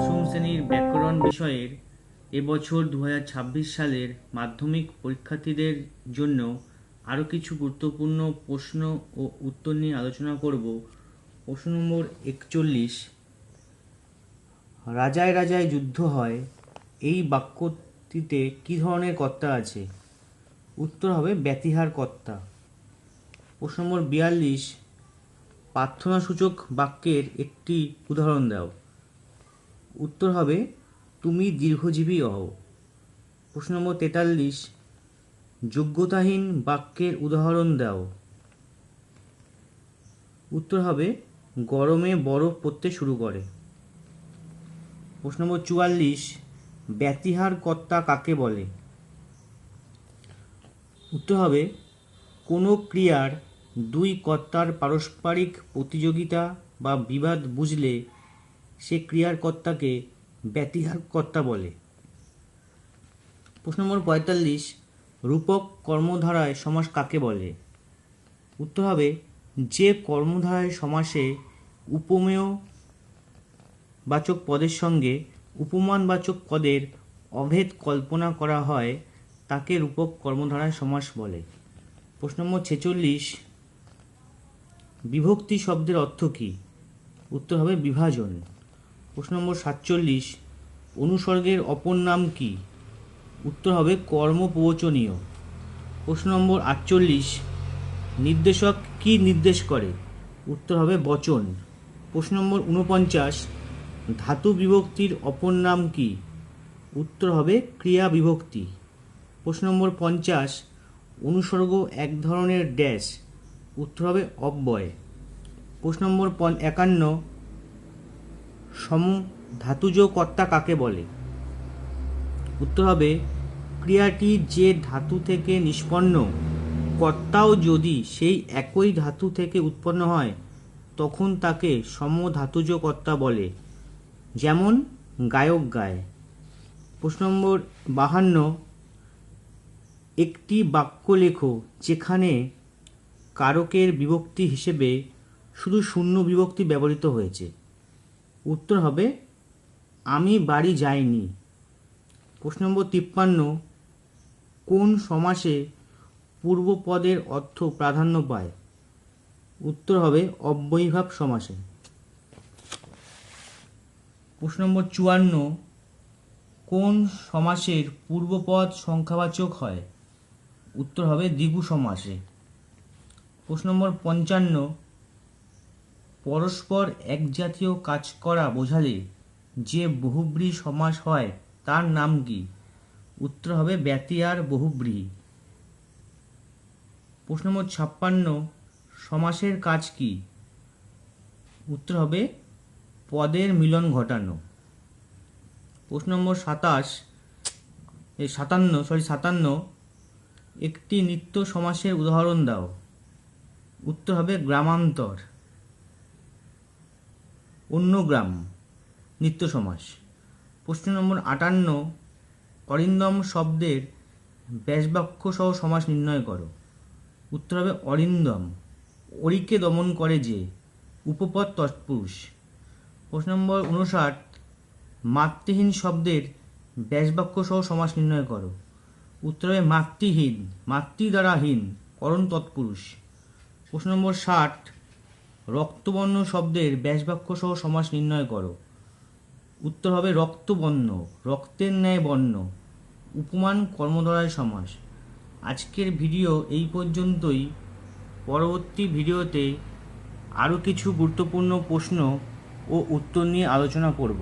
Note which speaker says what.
Speaker 1: দশম শ্রেণীর ব্যাকরণ বিষয়ের এবছর 2026 সালের মাধ্যমিক পরীক্ষার্থীদের জন্য আরও কিছু গুরুত্বপূর্ণ প্রশ্ন ও উত্তর নিয়ে আলোচনা করব। প্রশ্ন নম্বর 41, রাজায় রাজায় যুদ্ধ হয়, এই বাক্যটিতে কী ধরনের কর্তা আছে? উত্তর হবে ব্যতিহার কর্তা। প্রশ্ন নম্বর 42, প্রার্থনাসূচক বাক্যের একটি উদাহরণ দাও। উত্তর হবে তুমি দীর্ঘজীবী হও। প্রশ্ন নম্বর 43, যোগ্যতাহীন বাক্যের উদাহরণ দাও। উত্তর হবে গরমে বরফ পড়তে শুরু করে। প্রশ্ন নম্বর 44, ব্যতিহার কর্তা কাকে বলে? উত্তর হবে কোনো ক্রিয়ার দুই কর্তার পারস্পরিক প্রতিযোগিতা বা বিবাদ বুঝলে সে ক্রিয়ার কর্তাকে ব্যতিহার কর্তা বলে। প্রশ্ন নম্বর 45, রূপক কর্মধারায় সমাস কাকে বলে? উত্তর হবে যে কর্মধারায় সমাসে উপমেয় বাচক পদের সঙ্গে উপমানবাচক পদের অভেদ কল্পনা করা হয় তাকে রূপক কর্মধারায় সমাস বলে। প্রশ্ন নম্বর 46, বিভক্তি শব্দের অর্থ কী? উত্তর হবে বিভাজন। প্রশ্ন নম্বর 47, অনুসর্গের অপর নাম কী? উত্তর হবে কর্মপ্রবচনীয়। প্রশ্ন নম্বর 48, নির্দেশক কী নির্দেশ করে? উত্তর হবে বচন। প্রশ্ন নম্বর 49, ধাতু বিভক্তির অপর নাম কী? উত্তর হবে ক্রিয়া বিভক্তি। প্রশ্ন নম্বর 50, অনুসর্গ এক ধরনের ড্যাশ। উত্তর হবে অব্যয়। প্রশ্ন নম্বর 51, সমধাতুজ কর্তা কাকে বলে? উত্তর হবে ক্রিয়াটি যে ধাতু থেকে নিষ্পন্ন, কর্তাও যদি সেই একই ধাতু থেকে উৎপন্ন হয় তখন তাকে সমধাতুজ কর্তা বলে, যেমন গায়ক গায়। প্রশ্ন নম্বর 52, একটি বাক্য লেখো যেখানে কারকের বিভক্তি হিসেবে শুধু শূন্য বিভক্তি ব্যবহৃত হয়েছে। উত্তর হবে আমি বাড়ি যাইনি। প্রশ্ন নম্বর 53, কোন সমাসে পূর্বপদের অর্থ প্রাধান্য পায়? উত্তর হবে অব্যয়ীভাব সমাসে। প্রশ্ন নম্বর 54, কোন সমাসের পূর্বপদ সংখ্যাবাচক হয়? উত্তর হবে দ্বিগু সমাসে। প্রশ্ন নম্বর 55, পরস্পর একজাতীয় কাজ করা বোঝালে যে বহুব্রীহি সমাস হয় তার নাম কি? উত্তর হবে ব্যতিহার বহুব্রীহি। প্রশ্ন নম্বর 56, সমাসের কাজ কি? উত্তর হবে পদের মিলন ঘটানো। প্রশ্ন নম্বর 57, একটি নিত্য সমাসের উদাহরণ দাও। উত্তর হবে গ্রামান্তর, অন্যগ্রাম, নিত্য সমাস। প্রশ্ন নম্বর 58, অরিন্দম শব্দের ব্যাসবাক্য সহ সমাস নির্ণয় করো। উত্তর হবে অরিন্দম, অরিকে দমন করে যে, উপপদ তৎপুরুষ। প্রশ্ন নম্বর 59, মাতৃহীন শব্দের ব্যাসবাক্য সহ সমাস নির্ণয় করো। উত্তর হবে মাতৃহীন, মাতৃ দ্বারা হীন, করণ তৎপুরুষ। প্রশ্ন নম্বর 60, রক্তবর্ণ শব্দের ব্যাসবাক্য সহ সমাস নির্ণয় করো। উত্তর হবে রক্তবর্ণ, রক্তের ন্যায় বর্ণ, উপমান কর্মধারয় সমাস। আজকের ভিডিও এই পর্যন্তই। পরবর্তী ভিডিওতে আরও কিছু গুরুত্বপূর্ণ প্রশ্ন ও উত্তর নিয়ে আলোচনা করব।